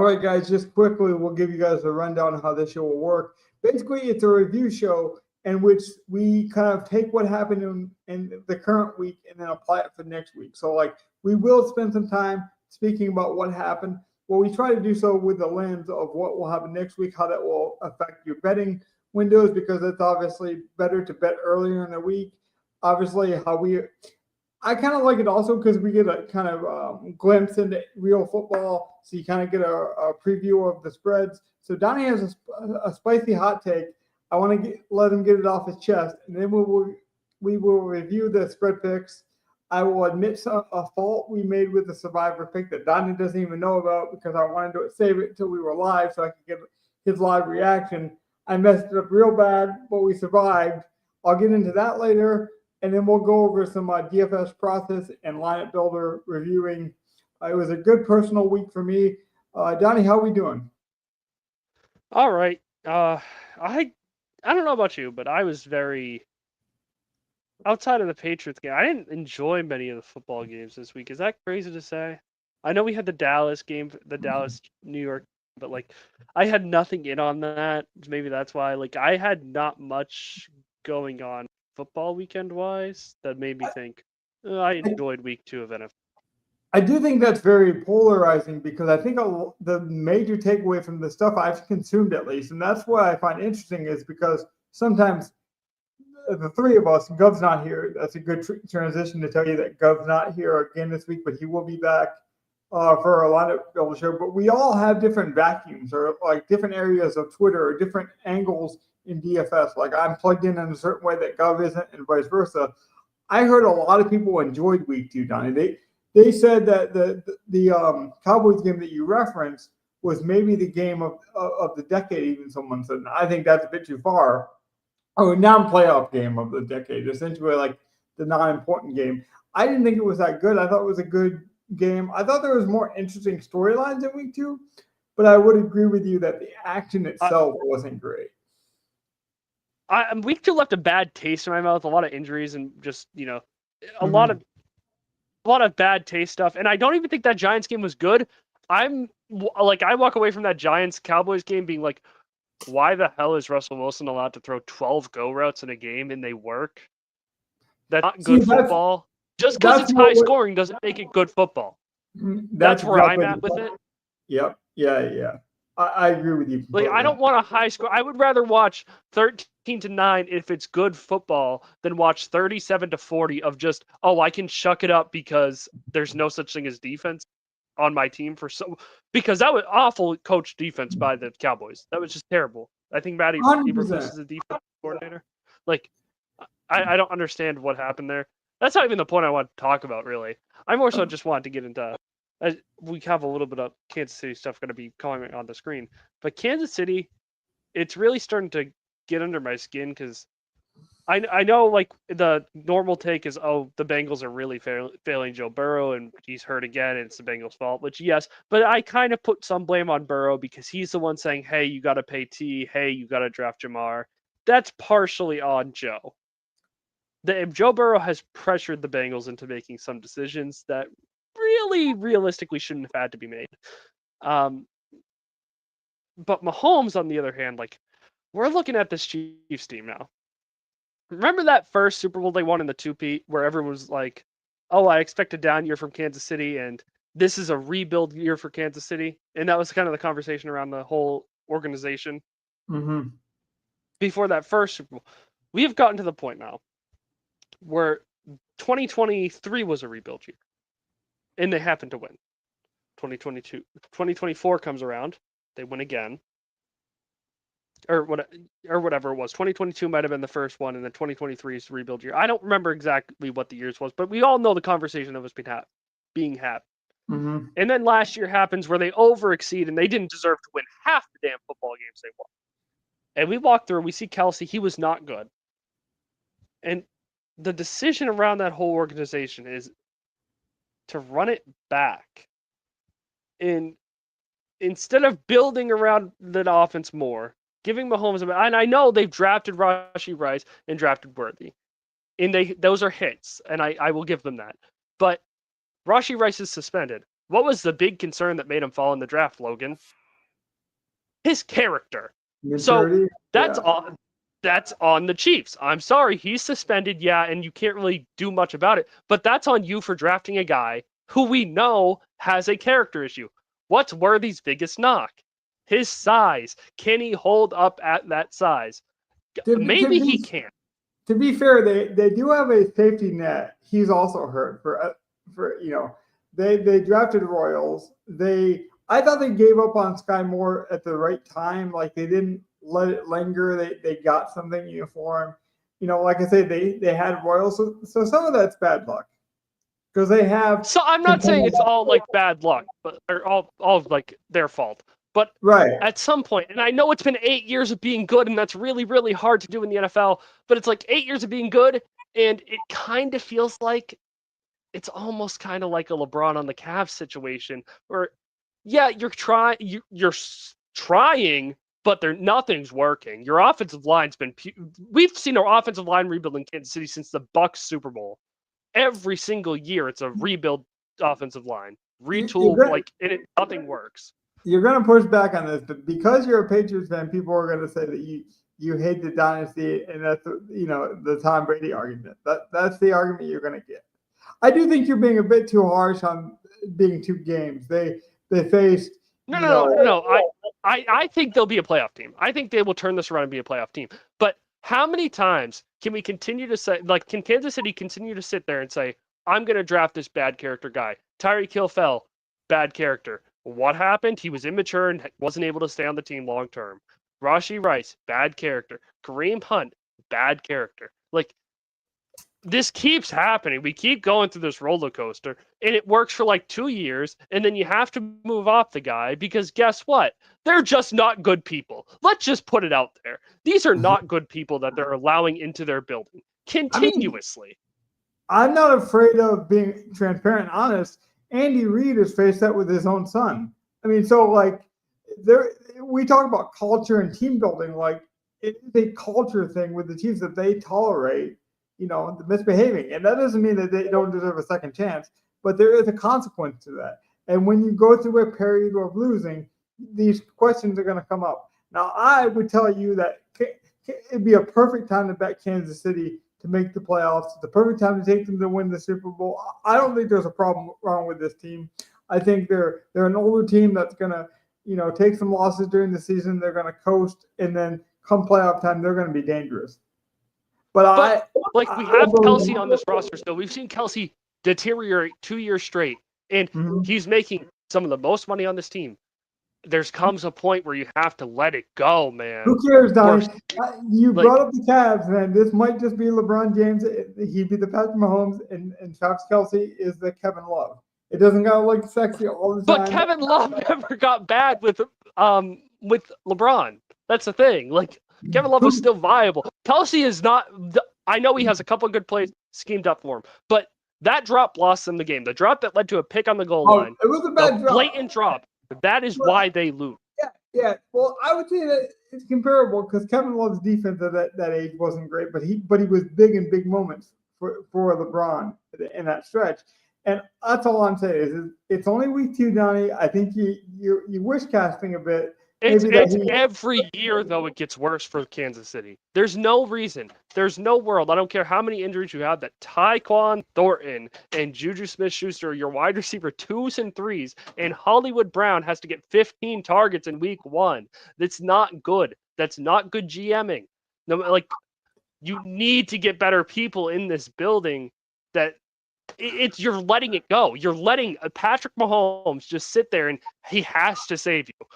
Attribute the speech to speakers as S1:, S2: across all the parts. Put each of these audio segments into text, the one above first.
S1: All right, guys, just quickly, we'll give you guys a rundown of how this show will work. Basically, it's a review show in which we kind of take what happened in the current week and then apply it for next week. So, like, we will spend some time speaking about what happened. Well, we try to do so with the lens of what will happen next week, how that will affect your betting windows, because it's obviously better to bet earlier in the week. Obviously, I kind of like it also because we get a kind of glimpse into real football, so you kind of get a preview of the spreads. So Donnie has a spicy hot take. I want to let him get it off his chest, and then we will review the spread picks. I will admit a fault we made with the survivor pick that Donnie doesn't even know about because I wanted to save it until we were live so I could get his live reaction. I messed it up real bad, but we survived. I'll get into that later. And then we'll go over some DFS process and lineup builder reviewing. It was a good personal week for me. Donnie, how are we doing?
S2: All right. I don't know about you, but I was very outside of the Patriots game. I didn't enjoy many of the football games this week. Is that crazy to say? I know we had the Dallas game, the Dallas New York, but like I had nothing in on that. Maybe that's why. Like I had not much going on football weekend wise that made me think I enjoyed week 2 of NFL.
S1: I do think that's very polarizing because I think the major takeaway from the stuff I've consumed, at least, and that's what I find interesting, is because sometimes the three of us, Gov's not here. That's a good transition to tell you that Gov's not here again this week, but he will be back for a lineup builder show. But we all have different vacuums or like different areas of Twitter or different angles in DFS. Like I'm plugged in a certain way that Gov isn't, and vice versa. I heard a lot of people enjoyed week 2, Donnie. They said that the Cowboys game that you referenced was maybe the game of the decade. Even someone said, I think that's a bit too far. Oh, non-playoff game of the decade, essentially like the non-important game. I didn't think it was that good. I thought it was a good game. I thought there was more interesting storylines in week 2, but I would agree with you that the action itself wasn't great.
S2: Week 2 left a bad taste in my mouth. A lot of injuries and just a lot of bad taste stuff. And I don't even think that Giants game was good. I walk away from that Giants Cowboys game being like, why the hell is Russell Wilson allowed to throw 12 go routes in a game and they work? That's not good football. Just because it's high scoring doesn't make it good football. That's where I'm at with it.
S1: Yep. Yeah. I agree with you completely.
S2: Like I don't want a high score. I would rather watch 13-9 if it's good football than watch 37-40 of just, I can shuck it up because there's no such thing as defense on my team because that was awful coach defense by the Cowboys. That was just terrible. I think Matty Eberflus is a defense coordinator. Like I don't understand what happened there. That's not even the point I want to talk about, really. I more so just wanted to get into. We have a little bit of Kansas City stuff going to be coming on the screen, but Kansas City, it's really starting to get under my skin because I know like the normal take is, the Bengals are really failing Joe Burrow and he's hurt again and it's the Bengals' fault, which yes, but I kind of put some blame on Burrow because he's the one saying, hey, you got to pay T, hey, you got to draft Jamar. That's partially on Joe. Joe Burrow has pressured the Bengals into making some decisions that really realistically shouldn't have had to be made. But Mahomes, on the other hand, like we're looking at this Chiefs team now. Remember that first Super Bowl they won in the 2-peat where everyone was like, I expect a down year from Kansas City and this is a rebuild year for Kansas City. And that was kind of the conversation around the whole organization.
S1: Mm-hmm.
S2: Before that first Super Bowl, we have gotten to the point now where 2023 was a rebuild year. And they happen to win. 2024 comes around. They win again. Or whatever it was. 2022 might have been the first one, and then 2023 is the rebuild year. I don't remember exactly what the years was, but we all know the conversation that was being had.
S1: Mm-hmm.
S2: And then last year happens where they overexceed, and they didn't deserve to win half the damn football games they won. And we walk through, we see Kelsey, he was not good. And the decision around that whole organization is to run it back. And instead of building around the offense more, giving Mahomes, and I know they've drafted Rashee Rice and drafted Worthy. And those are hits, and I will give them that. But Rashee Rice is suspended. What was the big concern that made him fall in the draft, Logan? His character.
S1: Maturity.
S2: So that's on the Chiefs. I'm sorry, he's suspended, yeah, and you can't really do much about it. But that's on you for drafting a guy who we know has a character issue. What's Worthy's biggest knock? His size. Can he hold up at that size? Maybe he can.
S1: To be fair, they do have a safety net. He's also hurt for they drafted Royals. I thought they gave up on Sky Moore at the right time. Like they didn't let it linger. They got something uniform. Like I said, they had Royals. So some of that's bad luck because they have.
S2: So I'm not saying it's all like bad luck, but or all like their fault. But at some point, and I know it's been 8 years of being good, and that's really, really hard to do in the NFL, but it's like 8 years of being good, and it kind of feels like it's almost kind of like a LeBron on the Cavs situation, where, yeah, you're trying, but nothing's working. Your offensive line's been, we've seen our offensive line rebuild in Kansas City since the Bucs Super Bowl. Every single year, it's a rebuild offensive line, retool, and nothing works.
S1: You're going to push back on this, but because you're a Patriots fan, people are going to say that you hate the dynasty, and that's the Tom Brady argument. That's the argument you're going to get. I do think you're being a bit too harsh on being 2 games. They faced.
S2: No. I think they'll be a playoff team. I think they will turn this around and be a playoff team. But how many times can we continue to say, like, can Kansas City continue to sit there and say, I'm going to draft this bad character guy? Tyreek Hill fell, bad character. What happened? He was immature and wasn't able to stay on the team long term. Rashee Rice, bad character. Kareem Hunt, bad character. Like, this keeps happening. We keep going through this roller coaster, and it works for like 2 years, and then you have to move off the guy because guess what? They're just not good people. Let's just put it out there. These are not good people that they're allowing into their building continuously.
S1: I'm not afraid of being transparent and honest. Andy Reid has faced that with his own son. I mean, so like we talk about culture and team building, like it's a culture thing with the Chiefs that they tolerate, the misbehaving. And that doesn't mean that they don't deserve a second chance, but there is a consequence to that. And when you go through a period of losing, these questions are going to come up. Now, I would tell you that it'd be a perfect time to bet Kansas City to make the playoffs. It's the perfect time to take them to win the Super Bowl. I don't think there's a problem wrong with this team. I think they're an older team that's going to, take some losses during the season. They're going to coast, and then come playoff time, they're going to be dangerous. But
S2: we have Kelsey on this roster still. We've seen Kelsey deteriorate 2 years straight, and he's making some of the most money on this team. There comes a point where you have to let it go, man.
S1: Who cares, Donnie? You brought up the Cavs, man. This might just be LeBron James. He'd be the Patrick Mahomes, and Travis Kelsey is the Kevin Love. It doesn't gotta look sexy all the time.
S2: But Kevin Love never got bad with LeBron. That's the thing. Like, Kevin Love was still viable. Kelsey is not. I know he has a couple of good plays schemed up for him, but that drop lost them the game. The drop that led to a pick on the goal line.
S1: It was a bad drop.
S2: Blatant drop. That is why they lose.
S1: Yeah. Well, I would say that it's comparable because Kevin Love's defense at that age wasn't great, but he was big in big moments for LeBron in that stretch. And that's all I'm saying is it's only week 2, Donnie. I think you wish casting a bit.
S2: It's every year, though, it gets worse for Kansas City. There's no reason. There's no world. I don't care how many injuries you have that Tyquan Thornton and Juju Smith-Schuster are your wide receiver 2s and 3s, and Hollywood Brown has to get 15 targets in week 1. That's not good. That's not good GMing. No, like, you need to get better people in this building that you're letting it go. You're letting Patrick Mahomes just sit there, and he has to save you.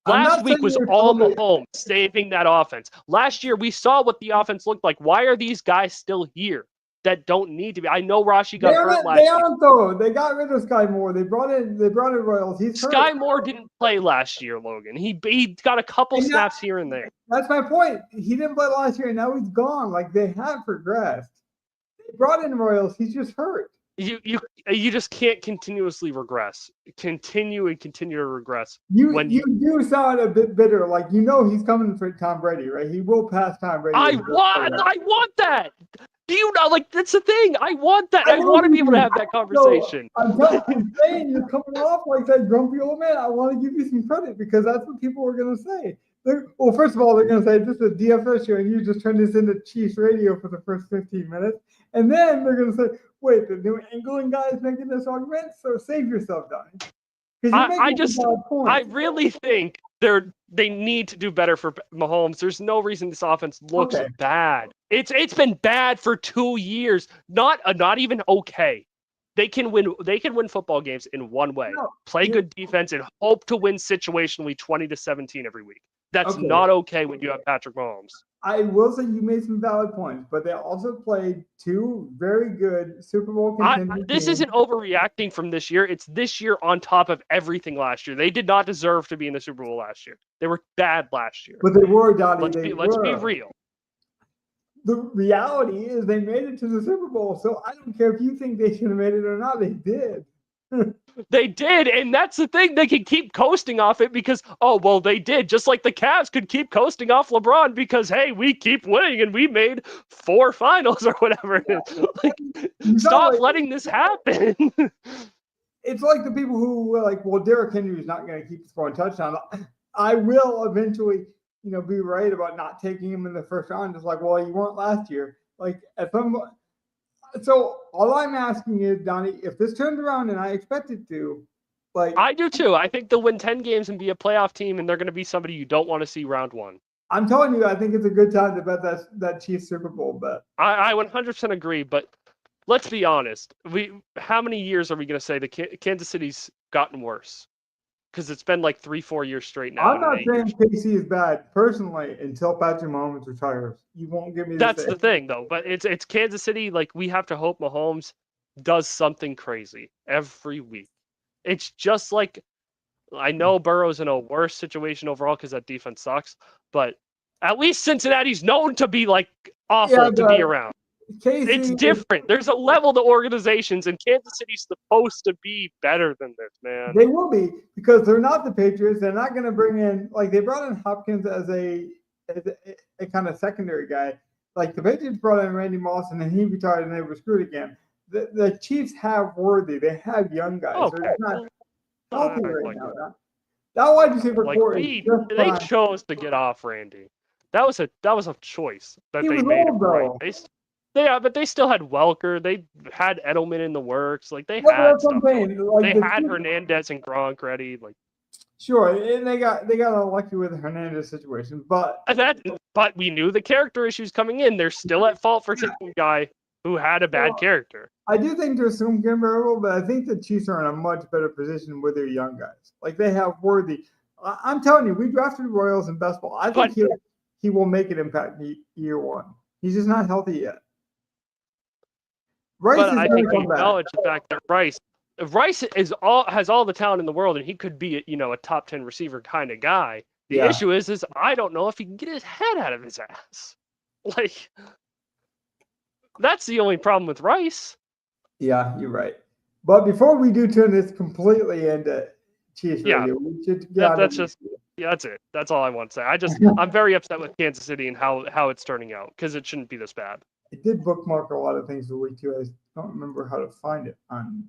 S2: Last week was all Mahomes saving that offense. Last year, we saw what the offense looked like. Why are these guys still here that don't need to be? I know Rashee got hurt last year.
S1: They aren't, though. They got rid of Sky Moore. They brought in Royals.
S2: Sky Moore didn't play last year, Logan. He got a couple snaps here and there.
S1: That's my point. He didn't play last year, and now he's gone. Like, they have progressed. They brought in Royals. He's just hurt.
S2: You just can't continuously regress. Continue to regress.
S1: You do sound a bit bitter, like he's coming for Tom Brady, right? He will pass Tom Brady.
S2: I want that. Do you know? Like, that's the thing. I want that. I want to be able to have that conversation.
S1: So, I'm saying you're coming off like that grumpy old man. I want to give you some credit because that's what people are going to say. Well, first of all, they're going to say this is a DFS show and you just turned this into Chiefs radio for the first 15 minutes. And then they're going to say, wait, the New England guy is making this argument? So save yourself, Donnie.
S2: I really think they need to do better for Mahomes. There's no reason this offense looks bad. It's been bad for 2 years. Not even okay. They can win football games in one way. Play good defense and hope to win situationally 20-17 every week. That's not okay when you have Patrick Mahomes.
S1: I will say you made some valid points, but they also played two very good Super Bowl contending
S2: This
S1: teams.
S2: isn't overreacting from this year. It's this year on top of everything last year. They did not deserve to be in the Super Bowl last year. They were bad last year.
S1: But they were, Donnie.
S2: Let's be real.
S1: The reality is they made it to the Super Bowl, so I don't care if you think they should have made it or not. They did.
S2: They did, and that's the thing. They can keep coasting off it because, they did. Just like the Cavs could keep coasting off LeBron because, hey, we keep winning and we made 4 finals or whatever it is. Like, stop letting this happen.
S1: It's like the people who were like, well, Derrick Henry is not going to keep scoring touchdowns. I will eventually, be right about not taking him in the first round. It's like, well, you weren't last year. Like, at some point. So all I'm asking is, Donnie, if this turns around, and I expect it to,
S2: I do too. I think they'll win 10 games and be a playoff team, and they're going to be somebody you don't want to see round 1.
S1: I'm telling you, I think it's a good time to bet that Chiefs Super Bowl bet.
S2: I 100% agree, but let's be honest. How many years are we going to say the Kansas City's gotten worse? Because it's been like 3-4 years straight now.
S1: I'm not saying KC is bad personally until Patrick Mahomes retires. You won't give me
S2: That's the thing, though. But it's Kansas City. Like, we have to hope Mahomes does something crazy every week. It's just like, I know Burrow's in a worse situation overall because that defense sucks, but at least Cincinnati's known to be like awful to be around. It's different. There's a level to organizations, and Kansas City's supposed to be better than this, man.
S1: They will be because they're not the Patriots. They're not going to bring in they brought in Hopkins as a kind of secondary guy. Like the Patriots brought in Randy Moss, and then he retired, and they were screwed again. The Chiefs have Worthy. They have young guys. They're not healthy right now. That wide receiver core
S2: they chose to get off Randy. That was a choice that they made. But they still had Welker. They had Edelman in the works. Like, they had stuff. They had Hernandez and Gronk ready. Like,
S1: sure, and they got unlucky with the Hernandez situation, but
S2: we knew the character issues coming in. They're still at fault for taking a guy who had a bad character.
S1: I do think there's some variable, but I think the Chiefs are in a much better position with their young guys. Like, they have Worthy. I'm telling you, we drafted Royals in best ball. I think he will make an impact year 1. He's just not healthy yet.
S2: But I think we acknowledge the fact that Rice has all the talent in the world, and he could be a top 10 receiver kind of guy. The issue is I don't know if he can get his head out of his ass. Like, that's the only problem with Rice.
S1: Yeah, you're right. But before we do turn this completely into Chiefs radio, we should get
S2: that's it. That's all I want to say. I'm very upset with Kansas City and how it's turning out because it shouldn't be this bad.
S1: I did bookmark a lot of things for week 2. I don't remember how to find it on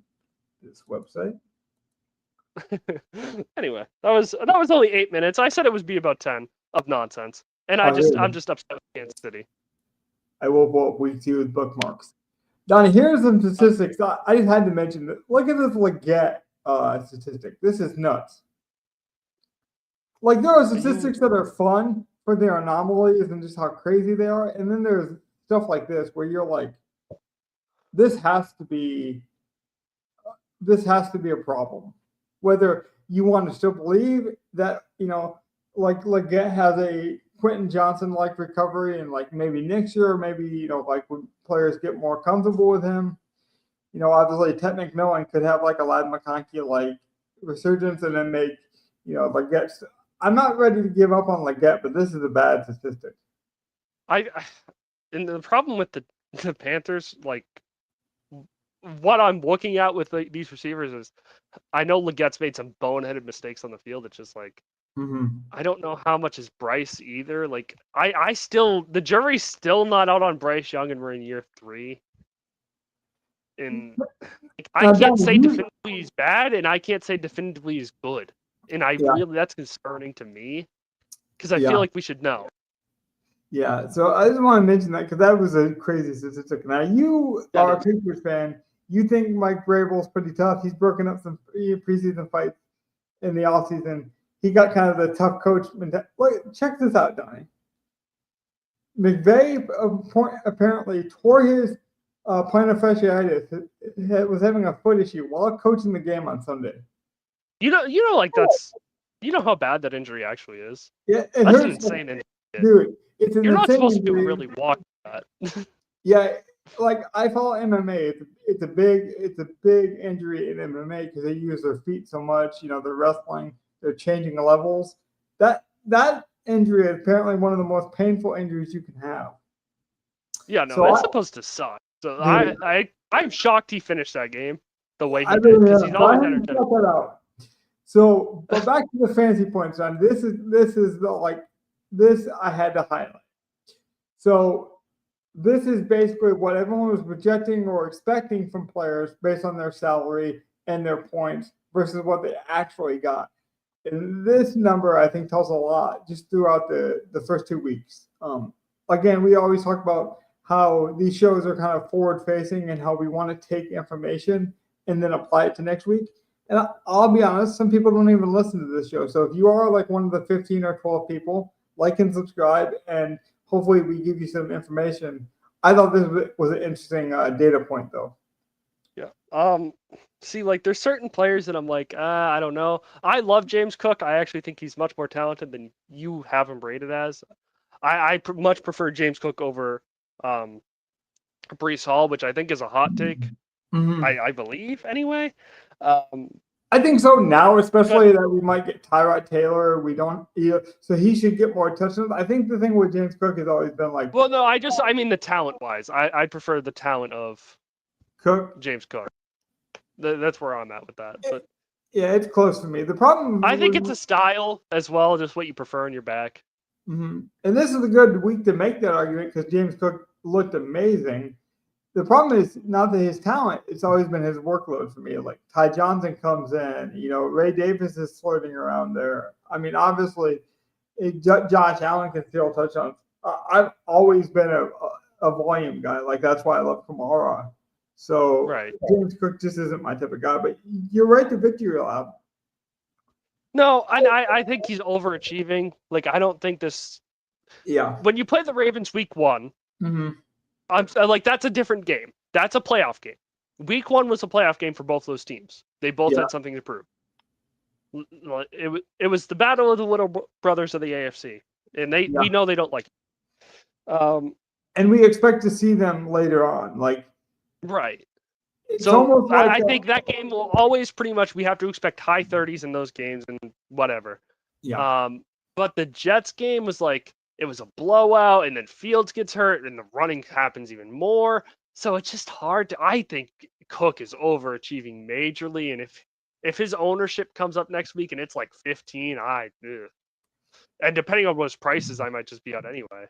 S1: this website.
S2: Anyway, that was only 8 minutes. I said it would be about 10 of nonsense, and I'm just upset with Kansas City.
S1: I will pull up week 2 with bookmarks. Donnie, here's some statistics. I just had to mention that. Look at this Leggett statistic. This is nuts. Like, there are statistics that are fun for their anomalies and just how crazy they are, and then there's stuff like this where you're like, this has to be a problem. Whether you want to still believe that, like Leggett has a Quentin Johnson-like recovery and like maybe next year, or maybe, like when players get more comfortable with him, obviously Ted McMillan could have like a Ladd McConkey-like resurgence and then make, Leggett. I'm not ready to give up on Leggett, but this is a bad statistic.
S2: And the problem with the Panthers, like, what I'm looking at with these receivers is, I know Leggett's made some boneheaded mistakes on the field. It's just like, I don't know how much is Bryce either. Like I still the jury's still not out on Bryce Young, and we're in year 3. And like, I can't say definitively he's bad, and I can't say definitively he's good. And that's concerning to me because I feel like we should know.
S1: Yeah, so I just want to mention that because that was a crazy statistic. Now, you are a Patriots fan. You think Mike Vrabel's pretty tough. He's broken up some preseason fights in the offseason. He got kind of the tough coach. Look, check this out, Donnie. McVay apparently tore his plantar fasciitis. Was having a foot issue while coaching the game on Sunday.
S2: You know, like that's how bad that injury actually is.
S1: Yeah,
S2: that's an insane injury.
S1: Dude, it's an
S2: You're not supposed
S1: injury.
S2: to really walk that.
S1: Yeah, like I follow MMA. It's a big injury in MMA because they use their feet so much. You know, they're wrestling, they're changing the levels. That injury is apparently one of the most painful injuries you can have.
S2: Yeah, no, it's supposed to suck. So I'm shocked he finished that game the way he did because he's always energetic.
S1: So, but back to the fantasy points, John. This I had to highlight. So this is basically what everyone was projecting or expecting from players based on their salary and their points versus what they actually got. And this number, I think, tells a lot just throughout the first 2 weeks. Again, we always talk about how these shows are kind of forward-facing and how we want to take information and then apply it to next week. And I'll be honest, some people don't even listen to this show. So if you are like one of the 15 or 12 people, like and subscribe, and hopefully we give you some information. I thought this was an interesting data point, though.
S2: Yeah. See, like there's certain players that I'm like, I don't know. I love James Cook. I actually think he's much more talented than you have him rated as. I much prefer James Cook over Breece Hall, which I think is a hot take.
S1: Mm-hmm.
S2: I believe anyway.
S1: I think so now, especially that we might get Tyrod Taylor. We don't, so he should get more touchdowns. I think the thing with James Cook has always been like.
S2: Well, no, I mean the talent wise, I prefer the talent of James Cook. That's where I'm at with that. But
S1: yeah, it's close for me. The problem,
S2: I think it's a style as well, just what you prefer in your back.
S1: Mm-hmm. And this is a good week to make that argument because James Cook looked amazing. The problem is not that his talent; it's always been his workload for me. Like Ty Johnson comes in, Ray Davis is flirting around there. I mean, obviously, Josh Allen can steal touchdowns. I've always been a volume guy. Like that's why I love Kamara. So James Cook just isn't my type of guy. But you're right to victory lap.
S2: No, I think he's overachieving. Like I don't think this.
S1: Yeah.
S2: When you play the Ravens week 1. Mm-hmm. I'm like, that's a different game. That's a playoff game. Week 1 was a playoff game for both those teams. They both had something to prove. It was the battle of the little brothers of the AFC, and we know they don't like it.
S1: And we expect to see them later on,
S2: right. So I think that game will always pretty much we have to expect high 30s in those games and whatever.
S1: Yeah.
S2: But the Jets game was like. It was a blowout, and then Fields gets hurt, and the running happens even more. So it's just hard to. I think Cook is overachieving majorly, and if his ownership comes up next week and it's like 15, and depending on what his price is, I might just be out anyway.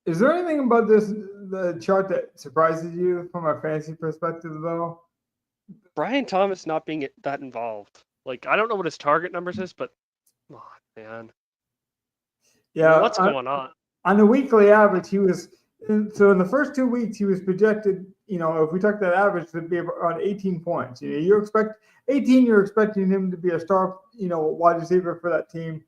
S1: Is there anything about the chart that surprises you from a fantasy perspective, though?
S2: Brian Thomas not being that involved. Like I don't know what his target numbers is, but come on, man.
S1: Yeah,
S2: what's going on?
S1: On the weekly average, he was so in the first 2 weeks he was projected. If we took that average, to be around 18 points. You expect 18. You're expecting him to be a star, wide receiver for that team.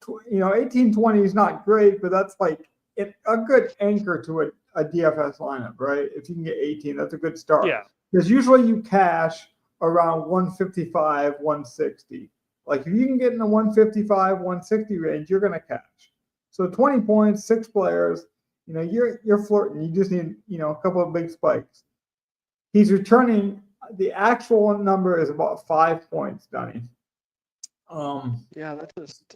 S1: 18-20 is not great, but that's like a good anchor to a DFS lineup, right? If you can get 18, that's a good start.
S2: Yeah.
S1: Because usually you cash around 155, 160. Like if you can get in the 155, 160 range, you're going to cash. So 20 points, 6 players, you're flirting. You just need, a couple of big spikes. He's returning. The actual number is about 5 points, Donnie.
S2: Yeah, that's just.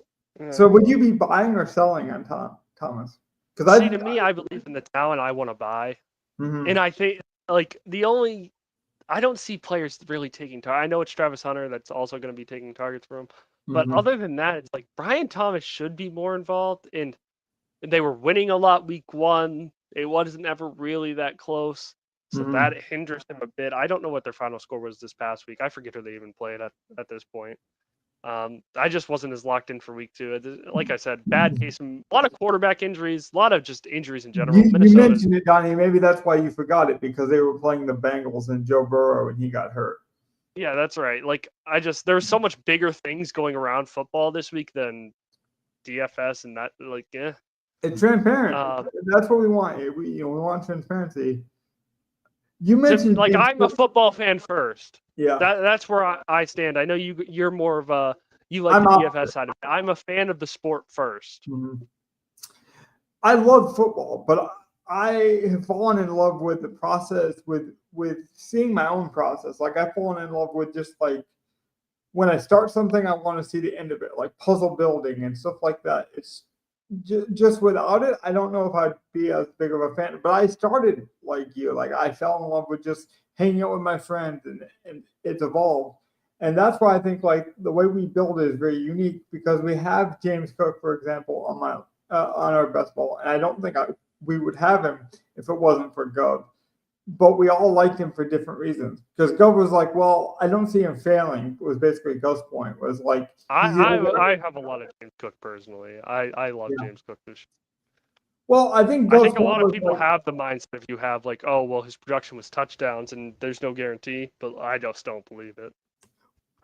S1: So would you be buying or selling on Thomas?
S2: Because to me, I believe in the talent I want to buy, and I think like I don't see players really taking targets. I know it's Travis Hunter that's also going to be taking targets for him, But other than that, it's like Brian Thomas should be more involved. And they were winning a lot week 1. It wasn't ever really that close. So that hinders them a bit. I don't know what their final score was this past week. I forget who they even played at this point. I just wasn't as locked in for week 2. Like I said, bad case, a lot of quarterback injuries, a lot of just injuries in general.
S1: You mentioned it, Donnie. Maybe that's why you forgot it, because they were playing the Bengals and Joe Burrow and he got hurt.
S2: Yeah, that's right. Like there's so much bigger things going around football this week than DFS and that. Like, yeah,
S1: it's transparent. That's what we want. We want transparency. You mentioned
S2: like I'm a football fan first.
S1: Yeah,
S2: that's where I stand. I know you're more of a you like the DFS side of it. I'm a fan of the sport first.
S1: I love football, but I have fallen in love with the process, with seeing my own process. Like I've fallen in love with just like when I start something, I want to see the end of it, like puzzle building and stuff like that. It's just without it, I don't know if I'd be as big of a fan. But I started like you, like I fell in love with just hanging out with my friends, and it's evolved. And that's why I think like the way we build it is very unique, because we have James Cook, for example, on our best ball, and I don't think we would have him if it wasn't for Gov. But we all liked him for different reasons. Because Gov was like, well, I don't see him failing. Was basically Gov's point. Was like,
S2: I have a lot of James Cook personally. I love James Cook this year.
S1: Well, I think
S2: a lot of people have the mindset if you have like, oh well, his production was touchdowns and there's no guarantee, but I just don't believe it.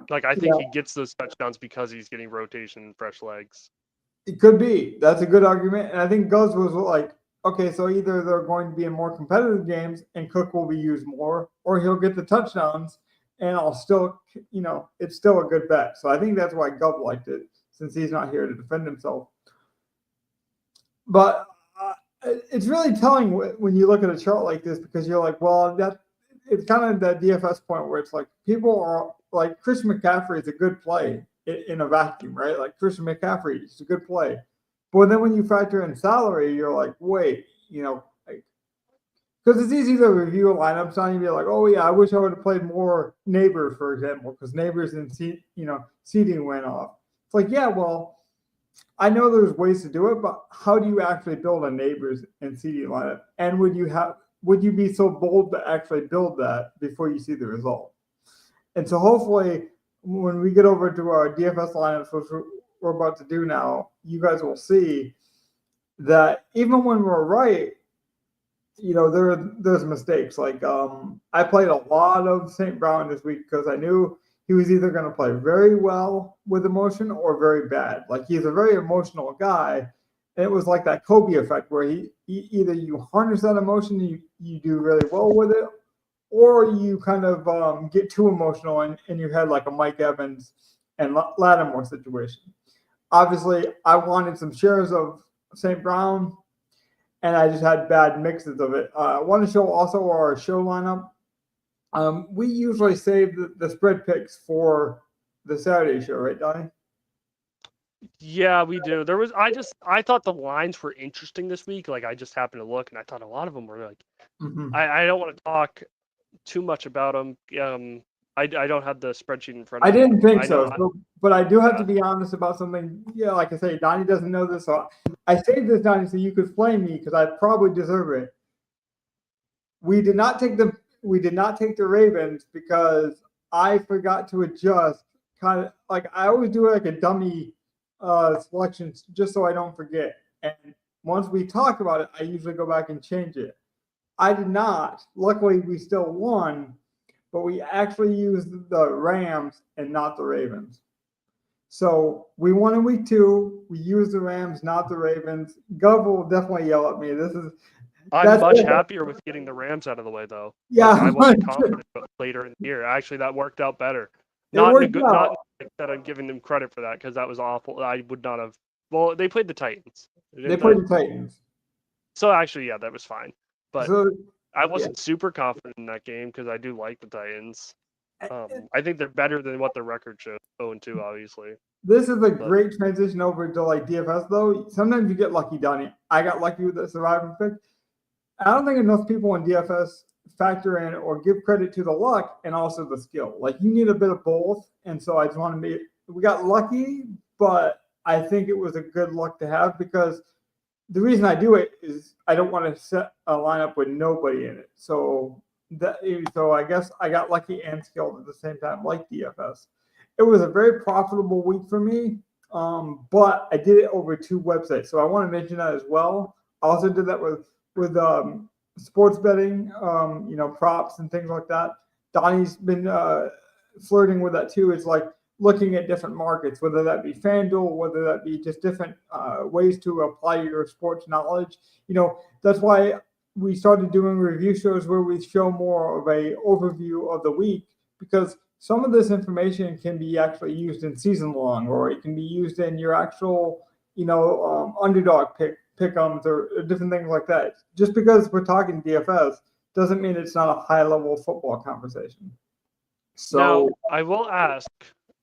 S2: Like I think he gets those touchdowns because he's getting rotation and fresh legs.
S1: It could be. That's a good argument. And I think Gus was like, okay, so either they're going to be in more competitive games and Cook will be used more, or he'll get the touchdowns and I'll still, it's still a good bet. So I think that's why Gov liked it, since he's not here to defend himself. But it's really telling when you look at a chart like this, because you're like, well, it's kind of that DFS point where it's like people are like, Christian McCaffrey is a good play in a vacuum, right? Like Christian McCaffrey is a good play. But then when you factor in salary, you're like, wait, because it's easy to review a lineup sign and be like, oh yeah, I wish I would have played more Neighbors, for example, because Neighbors and seeding went off. It's like, yeah, well, I know there's ways to do it, but how do you actually build a Neighbors and seeding lineup? And would you be so bold to actually build that before you see the result? And so hopefully when we get over to our DFS lineups, which we're about to do now, you guys will see that even when we're right, there's mistakes. Like I played a lot of St. Brown this week because I knew he was either going to play very well with emotion or very bad. Like he's a very emotional guy. And it was like that Kobe effect where he either you harness that emotion, you do really well with it, or you kind of get too emotional and you had like a Mike Evans and Lattimore situation. Obviously, I wanted some shares of St. Brown, and I just had bad mixes of it. I want to show also our show lineup. We usually save the spread picks for the Saturday show, right, Donnie?
S2: Yeah, we do. I thought the lines were interesting this week. Like I just happened to look, and I thought a lot of them were like, I don't want to talk too much about them. I don't have the spreadsheet in front of me.
S1: I didn't think so, but I do have to be honest about something. Yeah, like I say, Donnie doesn't know this, so I saved this, Donnie, so you could flame me because I probably deserve it. We did not take the Ravens because I forgot to adjust. Kind of like I always do like a dummy selection just so I don't forget. And once we talk about it, I usually go back and change it. I did not. Luckily, we still won, but we actually used the Rams and not the Ravens. So we won in week 2. We used the Rams, not the Ravens. Gov will definitely yell at me.
S2: I'm much happier with getting the Rams out of the way, though.
S1: Yeah,
S2: I wasn't confident later in the year. Actually, that worked out better. Not that I'm giving them credit for that because that was awful. I would not have. Well, they played the Titans.
S1: They played the Titans.
S2: So actually, yeah, that was fine. But I wasn't super confident in that game because I do like the Titans. I think they're better than what their record shows. 0-2, obviously.
S1: This is a great transition over to like DFS, though. Sometimes you get lucky, Donnie. I got lucky with the survivor pick. I don't think enough people in DFS factor in or give credit to the luck and also the skill. Like you need a bit of both, and so I just want to we got lucky, but I think it was a good luck to have because the reason I do it is I don't want to set a lineup with nobody in it. So I guess I got lucky and skilled at the same time, like DFS. It was a very profitable week for me, but I did it over 2 websites. So I want to mention that as well. I also did that with sports betting, props and things like that. Donnie's been flirting with that too. It's like looking at different markets, whether that be FanDuel, whether that be just different ways to apply your sports knowledge. That's why we started doing review shows where we show more of a overview of the week, because some of this information can be actually used in season long, or it can be used in your actual, underdog pick'ems or different things like that. Just because we're talking DFS doesn't mean it's not a high level football conversation. So
S2: now I will ask.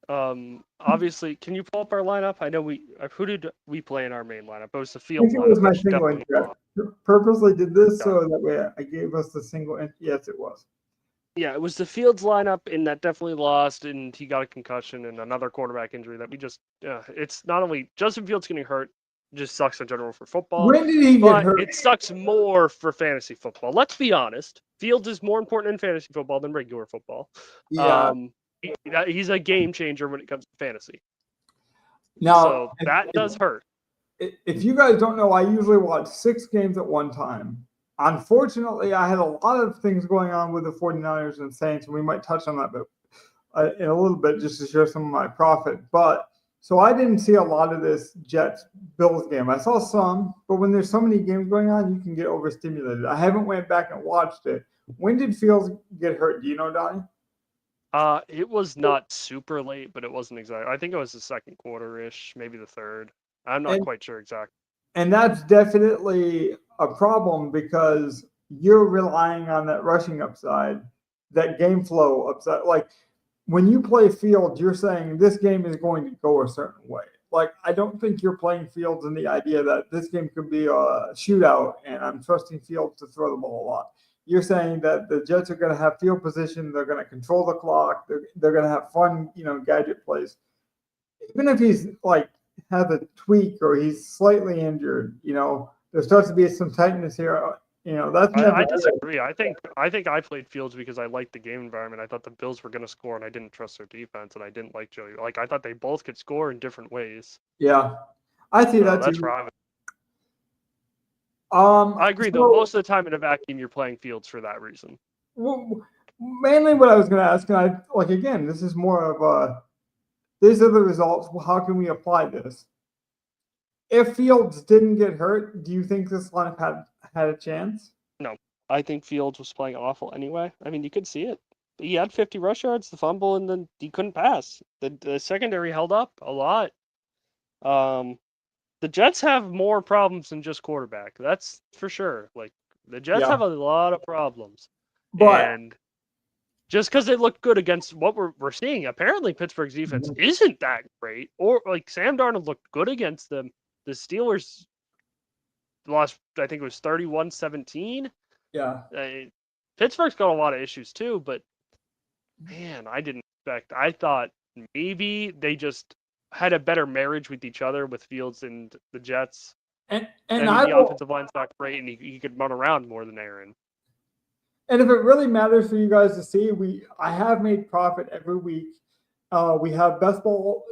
S2: Obviously, can you pull up our lineup? I know who did we play in our main lineup? It was the
S1: I
S2: field
S1: think it
S2: lineup.
S1: was my
S2: which
S1: single
S2: definitely
S1: entry. Purposely did this so that way I gave us the single entry. Yes, it was.
S2: Yeah, it was the Fields lineup, and that definitely lost, and he got a concussion and another quarterback injury that we just. It's not only Justin Fields getting hurt, just sucks in general for football.
S1: When did he get
S2: But
S1: hurt?
S2: it sucks more for fantasy football. Let's be honest. Fields is more important in fantasy football than regular football.
S1: Yeah.
S2: He's a game changer when it comes to fantasy.
S1: Now,
S2: So that does hurt.
S1: If you guys don't know, I usually watch 6 games at one time. Unfortunately, I had a lot of things going on with the 49ers and Saints, and we might touch on that in a little bit just to share some of my profit. But so I didn't see a lot of this Jets-Bills game. I saw some, but when there's so many games going on, you can get overstimulated. I haven't went back and watched it. When did Fields get hurt? Do you know, Donnie?
S2: It was not super late, but it wasn't exactly. I think it was the second quarter-ish, maybe the third. I'm not quite sure exactly.
S1: And that's definitely a problem because you're relying on that rushing upside, that game flow upside. Like when you play Fields, you're saying this game is going to go a certain way. Like I don't think you're playing Fields in the idea that this game could be a shootout and I'm trusting Fields to throw the ball a lot. You're saying that the Jets are going to have field position, they're going to control the clock, they're going to have fun, gadget plays. Even if he's like has a tweak or he's slightly injured, there starts to be some tightness here. That's never.
S2: I disagree. I think I played Fields because I liked the game environment. I thought the Bills were going to score, and I didn't trust their defense, and I didn't like Joey. Like I thought they both could score in different ways.
S1: Yeah, I see that
S2: That's
S1: too.
S2: right.
S1: I
S2: agree, though. Most of the time in a vacuum, you're playing Fields for that reason.
S1: Well, mainly what I was going to ask, and again, this is more of a. These are the results. Well, how can we apply this? If Fields didn't get hurt, do you think this lineup had a chance?
S2: No, I think Fields was playing awful anyway. I mean, you could see it. He had 50 rush yards, the fumble, and then he couldn't pass. The secondary held up a lot. The Jets have more problems than just quarterback. That's for sure. Like the Jets have a lot of problems. And just because they look good against what we're seeing, apparently Pittsburgh's defense isn't that great. Or like Sam Darnold looked good against them. The Steelers lost, I think it was 31-17.
S1: Yeah.
S2: Pittsburgh's got a lot of issues too, but man, I didn't expect. I thought maybe they just had a better marriage with each other with Fields and the Jets.
S1: And
S2: the offensive line's not great, and he could run around more than Aaron.
S1: And if it really matters for you guys to see, I have made profit every week. We have best ball,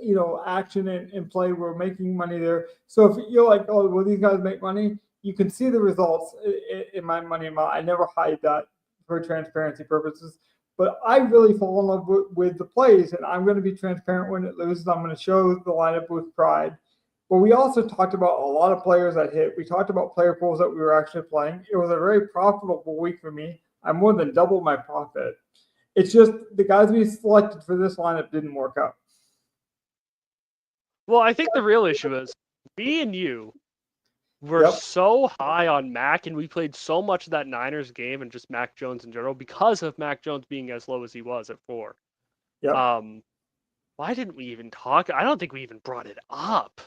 S1: action in play. We're making money there. So if you're like, oh, well, these guys make money, you can see the results in my money amount. I never hide that for transparency purposes. But I really fall in love with the plays, and I'm going to be transparent when it loses. I'm going to show the lineup with pride. But we also talked about a lot of players that hit. We talked about player pools that we were actually playing. It was a very profitable week for me. I more than doubled my profit. It's just the guys we selected for this lineup didn't work out.
S2: Well, I think the real issue is me and you were so high on Mac, and we played so much of that Niners game and just Mac Jones in general because of Mac Jones being as low as he was at 4.
S1: Yep.
S2: Why didn't we even talk? I don't think we even brought it up.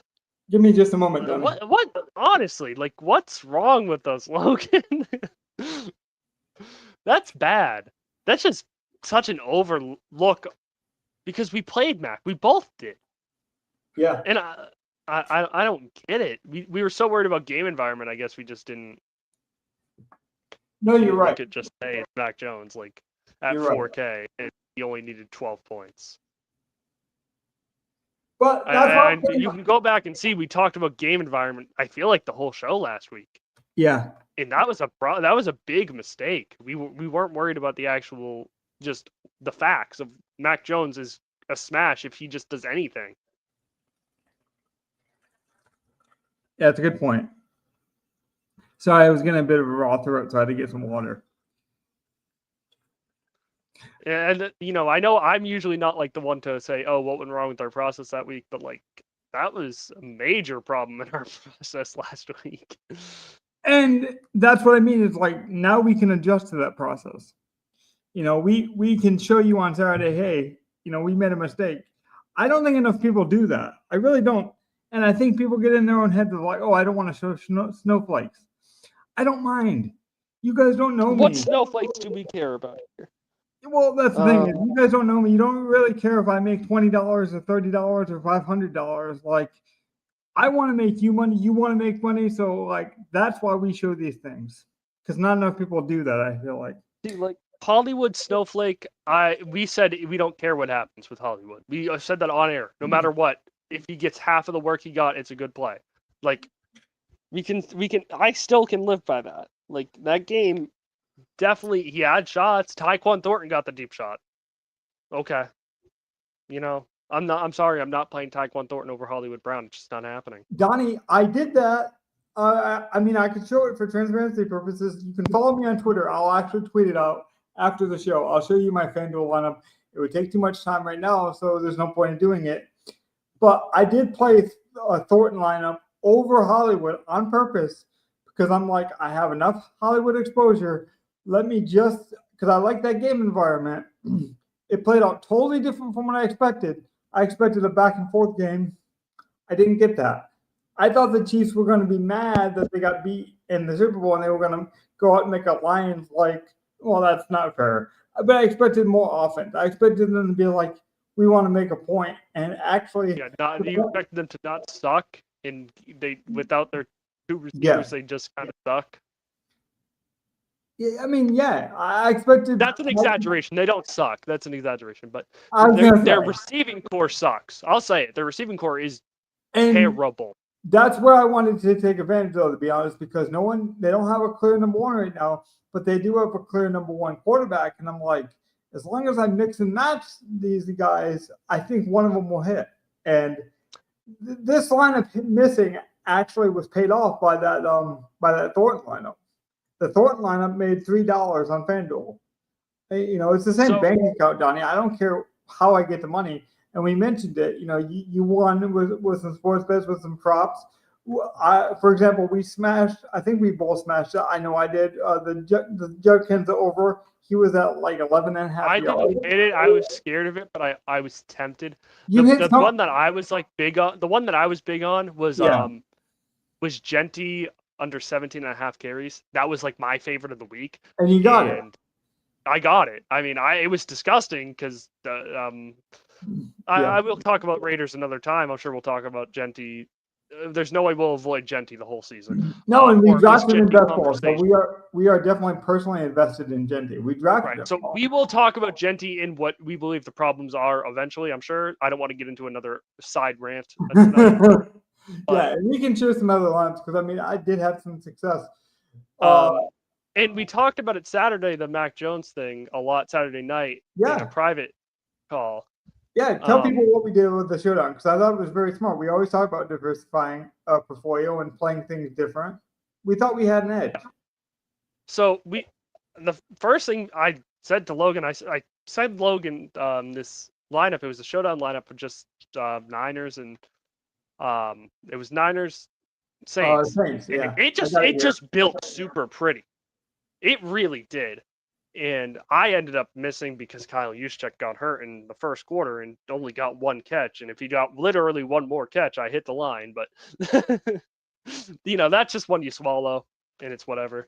S1: Give me just a moment, Donnie.
S2: What? Honestly, like, what's wrong with us, Logan? That's bad. That's just such an overlook because we played Mac. We both did.
S1: Yeah.
S2: And I don't get it. We were so worried about game environment. I guess we just didn't
S1: No, you're right.
S2: look at just hey, it's Mac Jones like at
S1: You're right.
S2: 4K, and he only needed 12 points.
S1: But that's what
S2: You can go back and see we talked about game environment. I feel like the whole show last week,
S1: yeah.
S2: and that was a big mistake. We weren't worried about the actual just the facts of Mac Jones is a smash if he just does anything.
S1: Yeah, that's a good point. Sorry, I was getting a bit of a raw throat, so I had to get some water.
S2: And I know I'm usually not like the one to say, "Oh, what went wrong with our process that week," but like that was a major problem in our process last week.
S1: And that's what I mean. It's like now we can adjust to that process. We can show you on Saturday, hey, we made a mistake. I don't think enough people do that. I really don't. And I think people get in their own heads of like, oh, I don't want to show snowflakes. I don't mind. You guys don't know me.
S2: What snowflakes do we care about here?
S1: Well, that's the thing. You guys don't know me. You don't really care if I make $20 or $30 or $500. Like, I want to make you money. You want to make money. So, like, that's why we show these things. Because not enough people do that, I feel like.
S2: See, like Hollywood Snowflake, we said we don't care what happens with Hollywood. We said that on air. No matter what, if he gets half of the work he got, it's a good play. Like, I still can live by that. Like, that game, definitely, he had shots. Tyquan Thornton got the deep shot. Okay. I'm sorry, I'm not playing Tyquan Thornton over Hollywood Brown. It's just not happening.
S1: Donnie, I did that. I mean, I could show it for transparency purposes. You can follow me on Twitter. I'll actually tweet it out after the show. I'll show you my FanDuel lineup. It would take too much time right now, so there's no point in doing it. But I did play a Thornton lineup over Hollywood on purpose because I'm like, I have enough Hollywood exposure. Let me just, because I like that game environment. It played out totally different from what I expected. I expected a back and forth game. I didn't get that. I thought the Chiefs were going to be mad that they got beat in the Super Bowl and they were going to go out and make a Lions like, well, that's not fair. But I expected more offense. I expected them to be like, we want to make a point, and actually,
S2: you expected them to not suck, and they without their two receivers, they just kind of suck.
S1: Yeah, I mean, yeah, I expected.
S2: That's an exaggeration. They don't suck. That's an exaggeration, but their receiving core sucks. I'll say it. Their receiving core is terrible.
S1: That's where I wanted to take advantage of, to be honest, because they don't have a clear number one right now, but they do have a clear number one quarterback, and I'm like, as long as I mix and match these guys, I think one of them will hit. And this lineup missing actually was paid off by that Thornton lineup. The Thornton lineup made $3 on FanDuel. It's the same bank account, Donnie. I don't care how I get the money. And we mentioned it. You won with some sports bets, with some props. For example, we smashed. I think we both smashed it. I know I did. The Judkins over. He was at like 11.5 yards.
S2: I didn't hit it. I was scared of it, but I was tempted. The one that I was like big on. The one that I was big on was Genty under 17.5 carries. That was like my favorite of the week.
S1: And you got it.
S2: I got it. I mean, it was disgusting because I will talk about Raiders another time. I'm sure we'll talk about Genty. There's no way we'll avoid Genty the whole season.
S1: No, and we drafted him in best ball, so we are definitely personally invested in Genty. We drafted him.
S2: So we will talk about Genty and what we believe the problems are eventually. I'm sure. I don't want to get into another side rant.
S1: Yeah, and we can share some other lines because I did have some success.
S2: And we talked about it Saturday, the Mac Jones thing, a lot Saturday night in a private call.
S1: Yeah, tell people what we did with the showdown because I thought it was very smart. We always talk about diversifying a portfolio and playing things different. We thought we had an edge.
S2: So the first thing I said to Logan, I said Logan this lineup. It was a showdown lineup of just Niners and it was Niners Saints.
S1: Saints, yeah.
S2: It just built super pretty. It really did. And I ended up missing because Kyle Juszczyk got hurt in the first quarter and only got one catch. And if he got literally one more catch, I hit the line. But, that's just one you swallow, and it's whatever.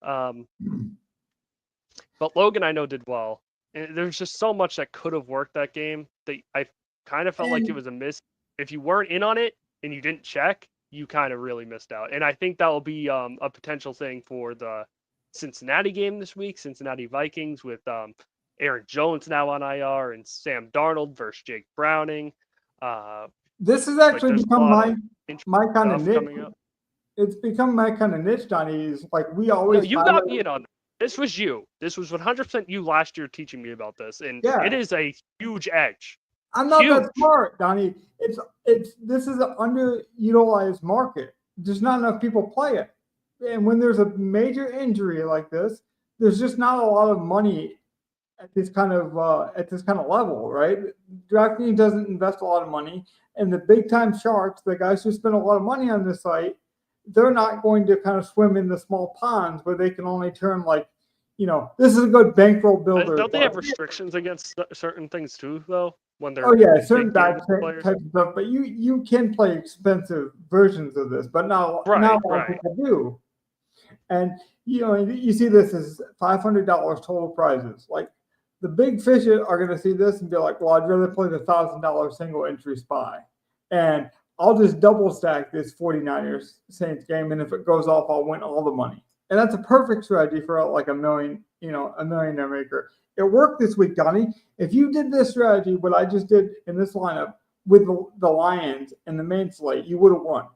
S2: But Logan, I know, did well. And there's just so much that could have worked that game that I kind of felt like it was a miss if you weren't in on it and you didn't check, you kind of really missed out. And I think that will be a potential thing for the Cincinnati game this week, Cincinnati Vikings with Aaron Jones now on IR and Sam Darnold versus Jake Browning.
S1: This has actually become my kind of niche.
S2: Coming up.
S1: It's become my kind of niche, Donnie. Is like we always.
S2: No, you got me in on that. This was you. This was 100% you last year teaching me about this, and it is a huge edge.
S1: I'm not that smart, Donnie. This is an underutilized market. There's not enough people play it, and when there's a major injury like this, there's just not a lot of money at this kind of level, right? DraftKings doesn't invest a lot of money, and the big time sharks, the guys who spend a lot of money on this site, they're not going to kind of swim in the small ponds where they can only turn this is a good bankroll builder.
S2: Don't they have restrictions against certain things too, though? When they're
S1: certain bad types of stuff, but you can play expensive versions of this, but not a lot of people do. And you see this as $500 total prizes. Like the big fish are going to see this and be like, well, I'd rather play the $1,000 single entry spy, and I'll just double stack this 49ers Saints game, and if it goes off, I'll win all the money. And that's a perfect strategy for like a millionaire maker. It worked this week, Donnie. If you did this strategy, what I just did in this lineup with the Lions and the main slate, you would have won,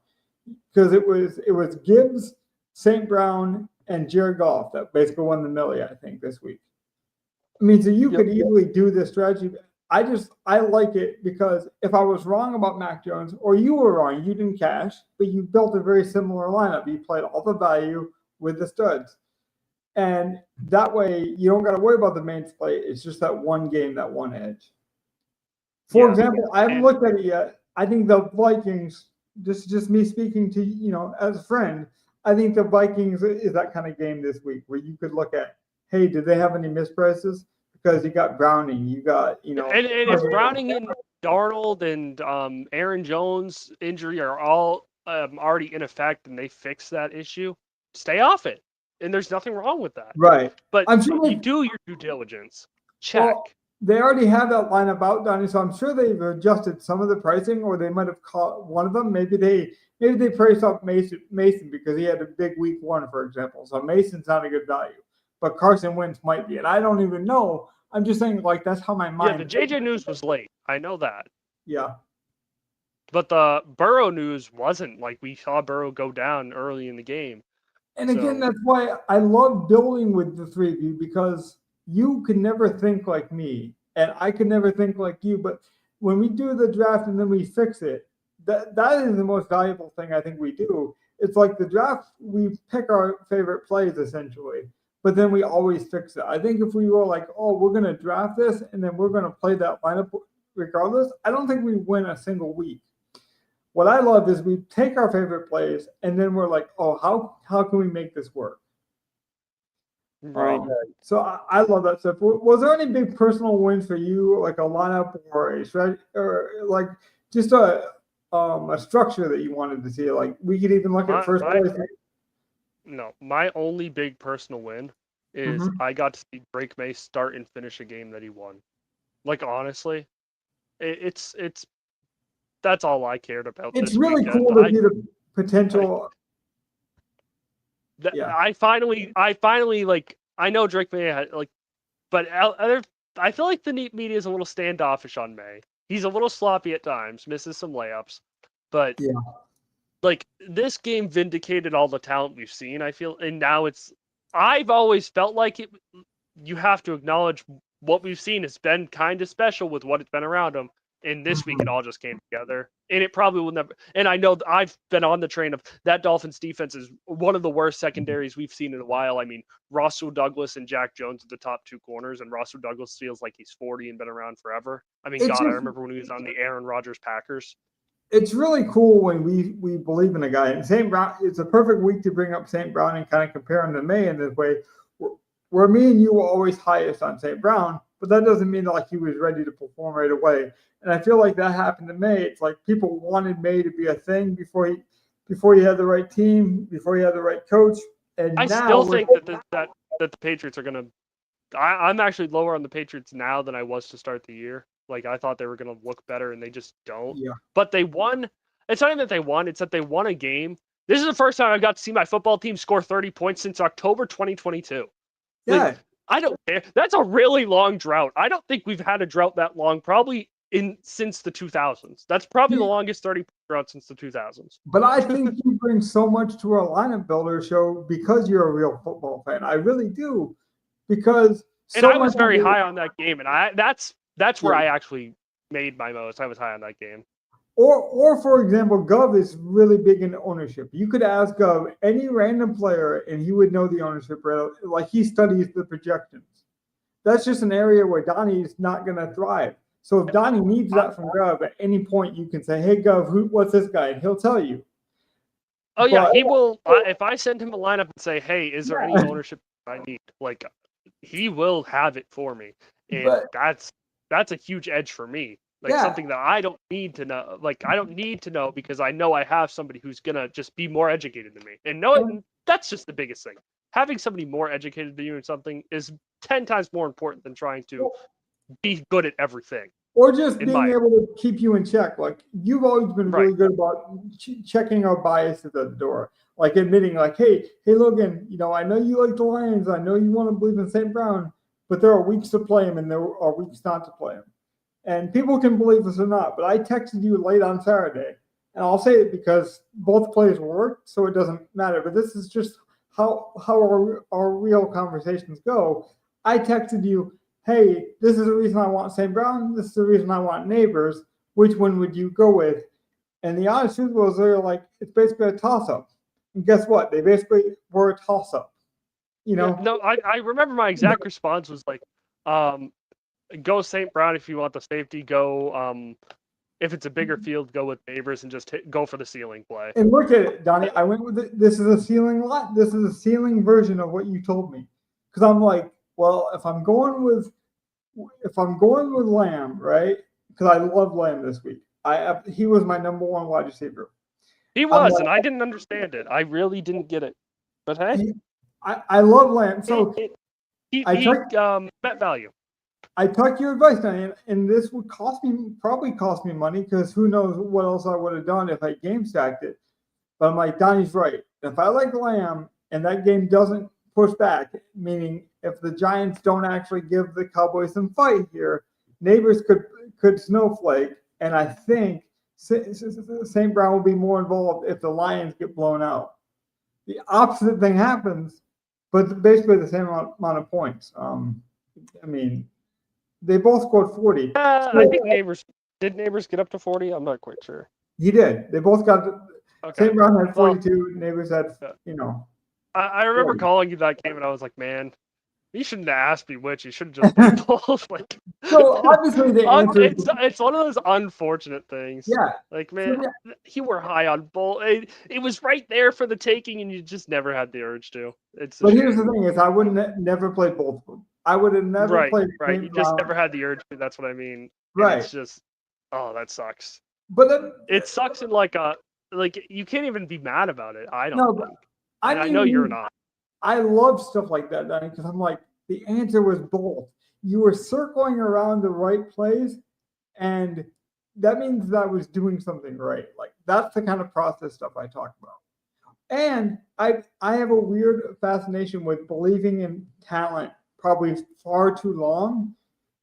S1: because it was Gibbs, St. Brown, and Jared Goff that basically won the Millie, I think, this week. I mean, so you could easily do this strategy. I like it because if I was wrong about Mac Jones, or you were wrong, you didn't cash, but you built a very similar lineup. You played all the value with the studs. And that way, you don't got to worry about the main slate. It's just that one game, that one edge. For example, I haven't looked at it yet. I think the Vikings, just me speaking to as a friend, I think the Vikings is that kind of game this week where you could look at, hey, did they have any misprices? Because you got Browning, you got and
S2: if Browning and Darnold and Aaron Jones injury are all already in effect and they fix that issue, stay off it. And there's nothing wrong with that.
S1: Right.
S2: But I'm sure you do your due diligence. Check.
S1: Well, they already have that lineup out, Donnie, so I'm sure they've adjusted some of the pricing, or they might have caught one of them. Maybe they priced up Mason because he had a big week one, for example. So Mason's not a good value. But Carson Wentz might be. And I don't even know. I'm just saying, like, that's how my mind.
S2: Yeah, the JJ news was late. I know that.
S1: Yeah.
S2: But the Burrow news wasn't. Like, we saw Burrow go down early in the game.
S1: And again, that's why I love building with the three of you, because you can never think like me, and I can never think like you. But when we do the draft and then we fix it, that is the most valuable thing I think we do. It's like the draft, we pick our favorite plays essentially, but then we always fix it. I think if we were like, oh, we're going to draft this and then we're going to play that lineup regardless, I don't think we win a single week. What I love is we take our favorite plays and then we're like, oh, how can we make this work?
S2: Right.
S1: So I love that stuff. Was there any big personal wins for you, like a lineup or a strategy, or like just a structure that you wanted to see? Like we could even look at first place.
S2: No, my only big personal win is I got to see Drake Maye start and finish a game that he won. Like honestly, it's that's all I cared about.
S1: It's really cool to see the potential.
S2: I finally like. I know Drake Maye had but I feel like the media is a little standoffish on Maye. He's a little sloppy at times, misses some layups, but like this game vindicated all the talent we've seen. I feel, and now I've always felt like it. You have to acknowledge what we've seen has been kind of special with what it's been around him. And this week it all just came together, and it probably will never. And I know I've been on the train of that Dolphins defense is one of the worst secondaries we've seen in a while. I mean, Russell Douglas and Jack Jones are the top two corners, and Russell Douglas feels like he's 40 and been around forever. I mean, I remember when he was on the Aaron Rodgers Packers.
S1: It's really cool when we believe in a guy. And St. Brown, it's a perfect week to bring up St. Brown and kind of compare him to Maye in this way, where me and you were always highest on St. Brown, but that doesn't mean that like he was ready to perform right away. And I feel like that happened to Maye. It's like people wanted Maye to be a thing before he had the right team, before he had the right coach. And
S2: I still think that the Patriots are going to. I'm actually lower on the Patriots now than I was to start the year. Like I thought they were going to look better, and they just don't.
S1: Yeah.
S2: But they won. It's not even that they won; it's that they won a game. This is the first time I got to see my football team score 30 points since October 2022.
S1: Yeah.
S2: Like, I don't care. That's a really long drought. I don't think we've had a drought that long, probably since the 2000s. That's probably the longest 30 drought since the 2000s.
S1: But I think you bring so much to our lineup builder show because you're a real football fan. I really do, because
S2: and I was very high on that game, and that's where I actually made my most. I was high on that game.
S1: Or for example, Gov is really big in ownership. You could ask Gov any random player, and he would know the ownership rate. Like he studies the projections. That's just an area where Donnie's not going to thrive. So if Donnie needs that from Gov at any point, you can say, "Hey Gov, what's this guy?" And he'll tell you.
S2: Oh yeah, he will. If I send him a lineup and say, "Hey, is there any ownership I need?" Like, he will have it for me, and that's a huge edge for me. Like something that I don't need to know. Like I don't need to know because I know I have somebody who's gonna just be more educated than me. And that's just the biggest thing. Having somebody more educated than you in something is 10 times more important than trying to be good at everything.
S1: Or just being able to keep you in check. Like you've always been really good about checking our biases at the door. Like admitting, like, hey, Logan, I know you like the Lions. I know you want to believe in St. Brown, but there are weeks to play him and there are weeks not to play him. And people can believe this or not, but I texted you late on Saturday, and I'll say it because both plays worked, so it doesn't matter. But this is just how our real conversations go. I texted you, hey, this is the reason I want St. Brown. This is the reason I want Neighbors. Which one would you go with? And the honest truth was, they're like, it's basically a toss-up. And guess what? They basically were a toss-up.
S2: Yeah, no, I remember my exact response was like, go St. Brown if you want the safety. Go, if it's a bigger field, go with Neighbors and just go for the ceiling play.
S1: And look at it, Donnie. I went with it. This is a ceiling lot. This is a ceiling version of what you told me. Because I'm like, well, if I'm going with Lamb, right? Because I love Lamb this week. He was my number one wide receiver.
S2: He was, and I didn't understand it. I really didn't get it. But hey,
S1: I love Lamb. So
S2: he bet value.
S1: I took your advice, Donnie, and this would probably cost me money because who knows what else I would have done if I game stacked it. But I'm like, Donnie's right. If I like Lamb and that game doesn't push back, meaning if the Giants don't actually give the Cowboys some fight here, Neighbors could snowflake, and I think St. Brown will be more involved if the Lions get blown out. The opposite thing happens, but basically the same amount of points. I mean, they both scored 40.
S2: I think Neighbors get up to 40. I'm not quite sure.
S1: He did. They both got.
S2: Okay.
S1: St. Brown had 42. Neighbors had,
S2: I remember calling you that game, and I was like, man, you shouldn't have asked me which. You should have just played both. Like,
S1: so obviously the answer.
S2: It's one of those unfortunate things.
S1: Yeah.
S2: Like, man, you were high on both. It was right there for the taking, and you just never had the urge to.
S1: But here's the thing: is I would never play both of them. I would have never played.
S2: Right. You just never had the urge to. That's what I mean.
S1: Right.
S2: And it's just, that sucks.
S1: But
S2: it sucks in like you can't even be mad about it. I don't.
S1: No,
S2: think.
S1: I
S2: know you're not.
S1: I love stuff like that, Donnie, because I'm like, the answer was both. You were circling around the right plays, and that means that I was doing something right. Like that's the kind of process stuff I talk about. And I have a weird fascination with believing in talent probably far too long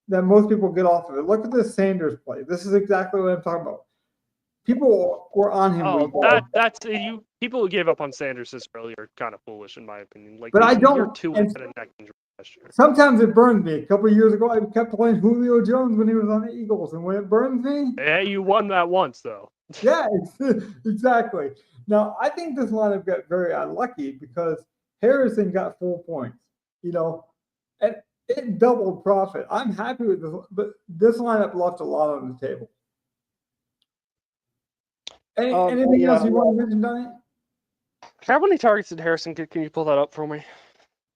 S1: that most people get off of it. Look at this Sanders play. This is exactly what I'm talking about. People were on him.
S2: That's you. People who gave up on Sanders this early are kind of foolish, in my opinion. Like,
S1: but I don't.
S2: You're too in a neck injury last year.
S1: Sometimes it burns me. A couple of years ago, I kept playing Julio Jones when he was on the Eagles, and when it burns me,
S2: yeah, you won that once though.
S1: Yeah, exactly. Now I think this lineup got very unlucky because Harrison got 4 points. And it doubled profit. I'm happy with this, but this lineup left a lot on the table. Anything else you want to mention, Donnie?
S2: How many targets did Harrison get? Can you pull that up for me?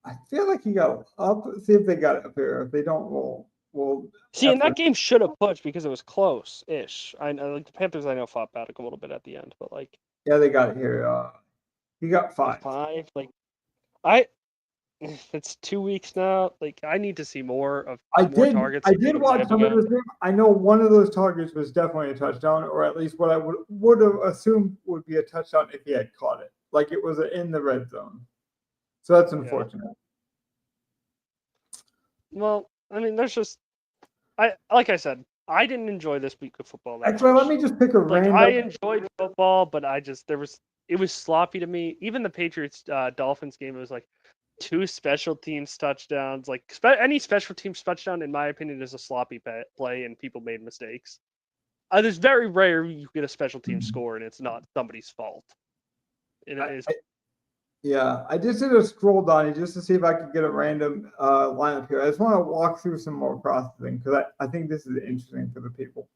S1: I feel like he got. I'll see if they got it up here. If they don't, we'll
S2: see. And that game should have pushed because it was close-ish. I know, like the Panthers. I know fought back a little bit at the end, but like.
S1: Yeah, they got it here. He got 5.
S2: 5. Like, it's 2 weeks now. Like, I need to see more targets.
S1: I did watch some of this game. I know one of those targets was definitely a touchdown, or at least what I would have assumed would be a touchdown if he had caught it. Like it was in the red zone. So that's unfortunate.
S2: Well, I mean, there's just like I said, I didn't enjoy this week of football that
S1: Actually,
S2: much.
S1: let me just pick a random.
S2: I enjoyed football, but it was sloppy to me. Even the Patriots Dolphins game, it was like 2 special teams touchdowns. Like any special teams touchdown, in my opinion, is a sloppy play, and people made mistakes. It's very rare you get a special team score and it's not somebody's fault.
S1: I just did a scroll down just to see if I could get a random lineup here. I just want to walk through some more processing because I think this is interesting for the people.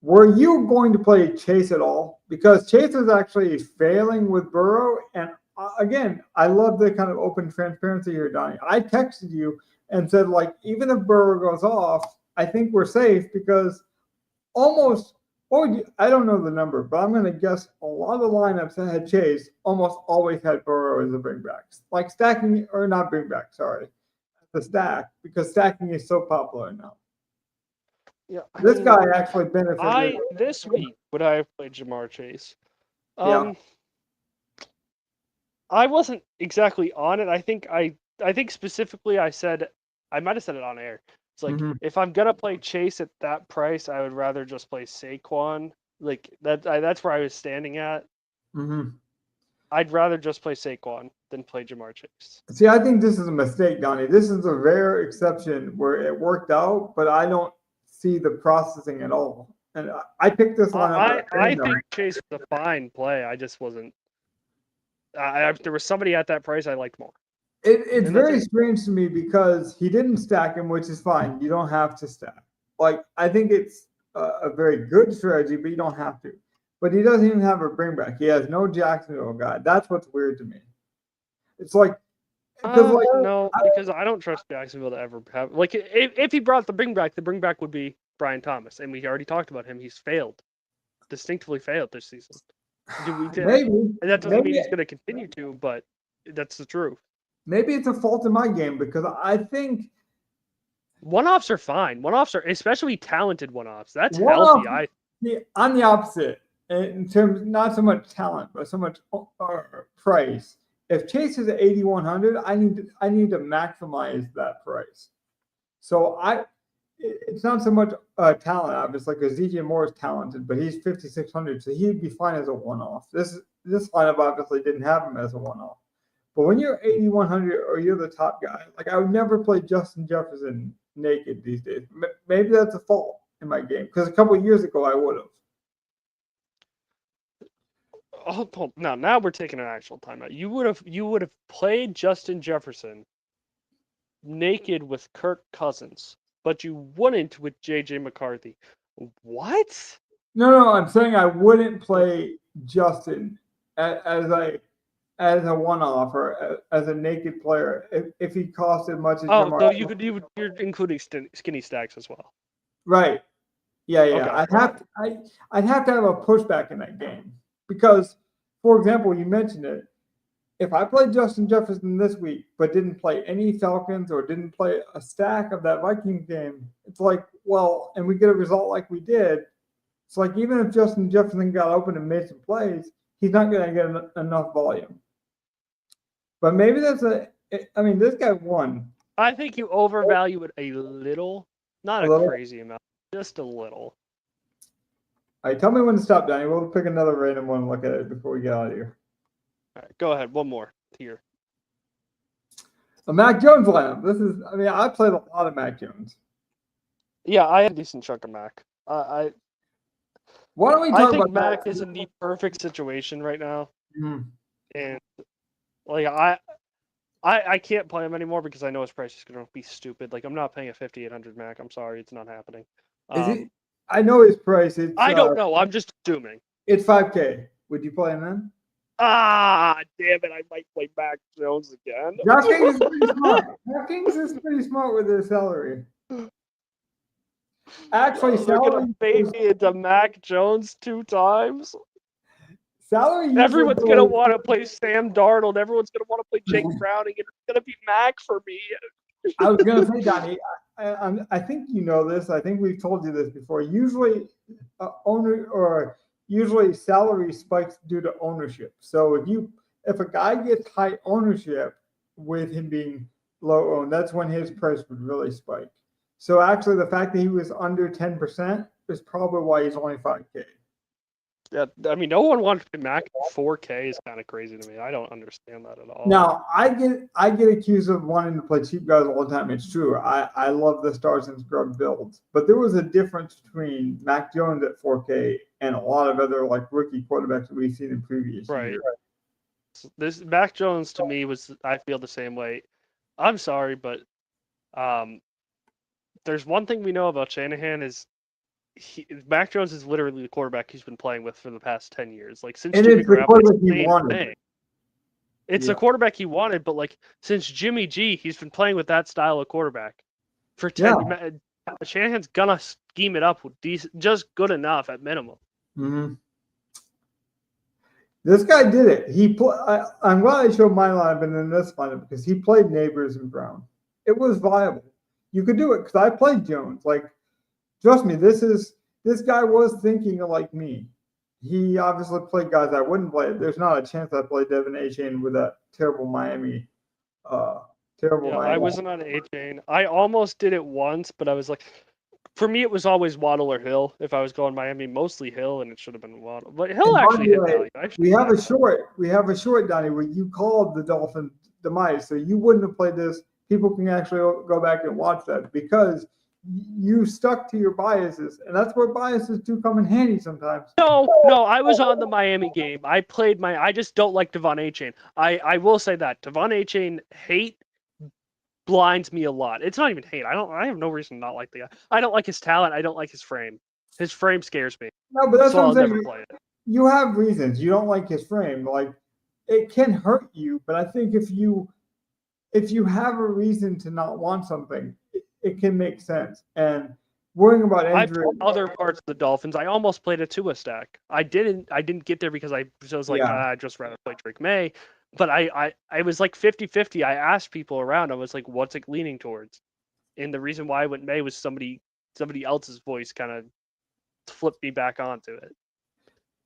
S1: Were you going to play Chase at all? Because Chase is actually failing with Burrow. And again, I love the kind of open transparency here, Donnie. I texted you and said, like, even if Burrow goes off, I think we're safe because I don't know the number, but I'm going to guess a lot of the lineups that had Chase almost always had Burrow as a bringback. Like stacking, or not bringback, sorry. The stack, because stacking is so popular now.
S2: Yeah,
S1: this guy actually benefited.
S2: This week, would I have played Jamar Chase?
S1: Yeah.
S2: I wasn't exactly on it. I think specifically I might have said it on air. It's like, if I'm gonna play Chase at that price, I would rather just play Saquon. Like that's where I was standing at. I'd rather just play Saquon than play Jamar Chase.
S1: See, I think this is a mistake, Donnie. This is a rare exception where it worked out, but I don't see the processing at all. And I picked this lineup.
S2: I think Chase was a fine play. I just wasn't. There was somebody at that price I liked more.
S1: It's very strange to me because he didn't stack him, which is fine. You don't have to stack. Like, I think it's a very good strategy, but you don't have to. But he doesn't even have a bringback. He has no Jacksonville guy. That's what's weird to me. It's like,
S2: because I don't trust Jacksonville to ever have. Like, if he brought the bringback would be Brian Thomas, and we already talked about him. He's failed, distinctively failed this season.
S1: Maybe,
S2: and that doesn't mean he's going to continue to, but that's the truth.
S1: Maybe it's a fault in my game because I think
S2: one-offs are fine. One-offs are especially talented one-offs. That's healthy.
S1: I'm the opposite in terms, not so much talent, but so much price. If Chase is at 8,100, I need to maximize that price. So it's not so much talent, obviously, because DJ Moore is talented, but he's 5,600, so he'd be fine as a one-off. This lineup obviously didn't have him as a one-off. But when you're 8,100 or you're the top guy, like I would never play Justin Jefferson naked these days. Maybe that's a fault in my game because a couple of years ago I would have.
S2: Oh, now we're taking an actual timeout. You would have played Justin Jefferson naked with Kirk Cousins, but you wouldn't with JJ McCarthy. What?
S1: No, I'm saying I wouldn't play Justin as a one-off or as a naked player if he cost as much as Jamar.
S2: So you're including skinny stacks as well.
S1: Right. Yeah.
S2: Okay.
S1: I'd have to have a pushback in that game because, for example, you mentioned it. If I played Justin Jefferson this week but didn't play any Falcons or didn't play a stack of that Vikings game, it's like, well, and we get a result like we did. It's like even if Justin Jefferson got open and made some plays, he's not going to get enough volume. But maybe this guy won.
S2: I think you overvalue it a little. Not a crazy amount. Just a little.
S1: All right, tell me when to stop, Danny. We'll pick another random one and look at it before we get out of here.
S2: All right, go ahead. One more here.
S1: A Mac Jones lineup. I played a lot of Mac Jones.
S2: Yeah, I had a decent chunk of Mac.
S1: Why don't we talk about
S2: Mac is in the perfect situation right now.
S1: Mm-hmm.
S2: And like I can't play him anymore because I know his price is going to be stupid. Like I'm not paying a 5,800 Mac. I'm sorry, it's not happening.
S1: I know his price.
S2: I don't know. I'm just assuming.
S1: It's 5K. Would you play him then?
S2: Damn it! I might play Mac Jones again.
S1: DraftKings is pretty smart. DraftKings is pretty smart with their salary. Actually,
S2: they're going to bait me into Mac Jones 2 times.
S1: salary. Usually
S2: Everyone's gonna want to play Sam Darnold. Everyone's gonna want to play Jake Browning, and it's gonna be Mac for me.
S1: I was gonna say, Donnie, I think you know this. I think we've told you this before. Usually, usually salary spikes due to ownership. So if a guy gets high ownership with him being low owned, that's when his price would really spike. So actually, the fact that he was under 10% is probably why he's only 5K.
S2: Yeah, I mean, no one wants to pay Mac. 4K is kind of crazy to me. I don't understand that at all.
S1: Now, I get accused of wanting to play cheap guys all the time. It's true. I love the stars and scrub builds, but there was a difference between Mac Jones at 4K and a lot of other like rookie quarterbacks that we've seen in previous years.
S2: This Mac Jones to me I feel the same way. I'm sorry, but there's one thing we know about Shanahan is Mac Jones is literally the quarterback he's been playing with for the past 10 years. Like since Jimmy Garoppolo, it's the quarterback he wanted, but like since Jimmy G, he's been playing with that style of quarterback for 10. Shanahan's gonna scheme it up with just good enough at minimum.
S1: Mm-hmm. This guy did it. I'm glad I showed my lineup and then this lineup because he played Neighbors and Brown. It was viable. You could do it because I played Jones. Like, trust me, this guy was thinking like me. He obviously played guys I wouldn't play. There's not a chance I played Devin A-Chain with that terrible Miami.
S2: I wasn't on A-Chain. I almost did it once, but I was like, for me, it was always Waddle or Hill. If I was going Miami, mostly Hill, and it should have been Waddle. But Hill actually hit value. We have
S1: a short, Donnie, where you called the Dolphins demise, so you wouldn't have played this. People can actually go back and watch that because you stuck to your biases, and that's where biases do come in handy sometimes.
S2: No, I was on the Miami game. I just don't like Devon A-Chain. I will say that Devon A-Chain hate blinds me a lot. It's not even hate. I have no reason to not like the guy. I don't like his talent. I don't like his frame. His frame scares me.
S1: No, but that's what I'm saying.
S2: Never play it.
S1: You have reasons. You don't like his frame. Like it can hurt you, but I think if you have a reason to not want something, it can make sense. And worrying about injury.
S2: Other parts of the Dolphins, I almost played a Tua stack. I didn't get there because I was like, I'd just rather play Drake Maye. But I was like 50-50. I asked people around. I was like, what's it leaning towards? And the reason why I went Maye was somebody else's voice kind of flipped me back onto it.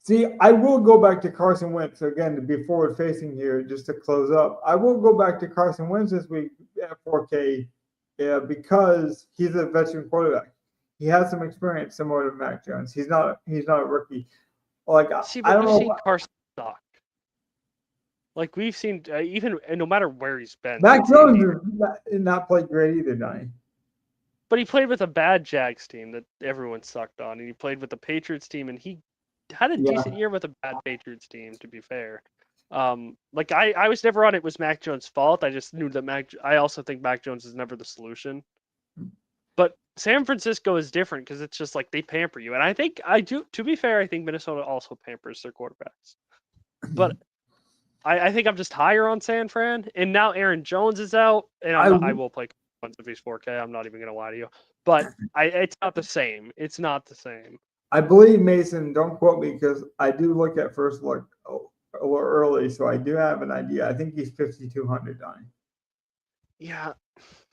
S1: See, I will go back to Carson Wentz. So again, to be forward-facing here, just to close up, I will go back to Carson Wentz this week at 4K because he's a veteran quarterback. He has some experience similar to Mac Jones. He's not a rookie. Like
S2: we've seen Carson suck. Like we've seen even no matter where he's been.
S1: Mac Jones did not play great either, Donnie.
S2: But he played with a bad Jags team that everyone sucked on, and he played with the Patriots team, and he had a decent year with a bad Patriots team, to be fair. Like I was never on it was Mac Jones' fault. I just knew that I also think Mac Jones is never the solution. But San Francisco is different because it's just like they pamper you. And I think to be fair, I think Minnesota also pampers their quarterbacks. But I think I'm just higher on San Fran. And now Aaron Jones is out, and I will play once if he's 4K. I'm not even going to lie to you. But it's not the same. It's not the same.
S1: I believe, Mason, don't quote me because I do look at first look a little early, so I do have an idea. I think he's 5,200, Donnie.
S2: Yeah,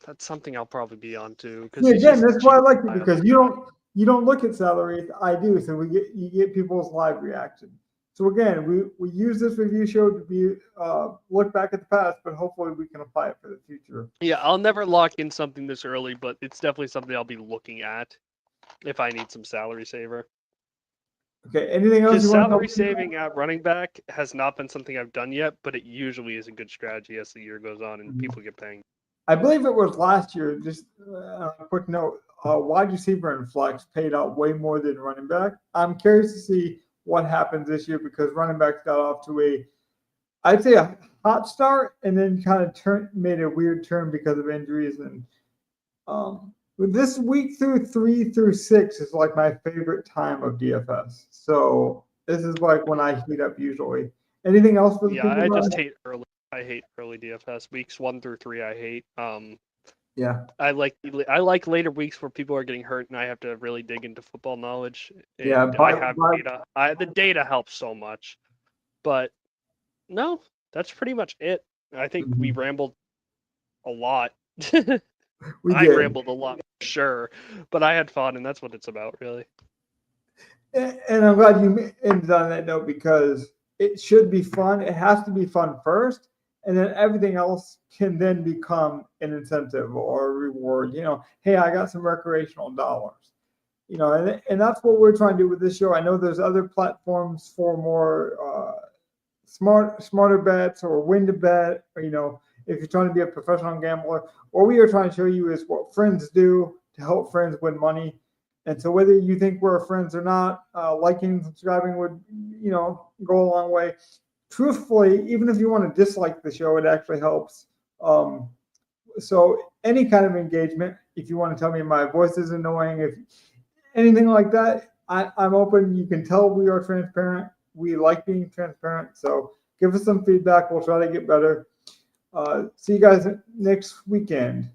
S2: that's something I'll probably be on too.
S1: Again, that's why I like it because you don't look at salary. I do, so you get people's live reaction. So again, we use this review show to be look back at the past, but hopefully we can apply it for the future.
S2: Yeah, I'll never lock in something this early, but it's definitely something I'll be looking at if I need some salary saver.
S1: Okay, anything else?
S2: Salary saving at running back has not been something I've done yet, but it usually is a good strategy as the year goes on and people get paying.
S1: I believe it was last year. Just a quick note: wide receiver and flex paid out way more than running back. I'm curious to see what happens this year because running backs got off to I'd say a hot start and then kind of made a weird turn because of injuries and this week through 3 through 6 is like my favorite time of DFS. So this is like when I heat up usually. Anything else for the people?
S2: I just hate early. I hate early DFS weeks 1 through 3. I hate.
S1: Yeah.
S2: I like later weeks where people are getting hurt and I have to really dig into football knowledge. And
S1: yeah.
S2: I have data. The data helps so much. But no, that's pretty much it. I think we rambled a lot. I rambled a lot, for sure, but I had fun, and that's what it's about, really.
S1: And I'm glad you ended on that note because it should be fun. It has to be fun first, and then everything else can then become an incentive or a reward. Hey, I got some recreational dollars. And that's what we're trying to do with this show. I know there's other platforms for more smarter bets or win to bet, or if you're trying to be a professional gambler. What we are trying to show you is what friends do to help friends win money. And so whether you think we're friends or not, liking and subscribing would, go a long way. Truthfully, even if you want to dislike the show, it actually helps. So any kind of engagement, if you want to tell me my voice is annoying, if anything like that, I'm open. You can tell we are transparent. We like being transparent. So give us some feedback. We'll try to get better. See you guys next weekend.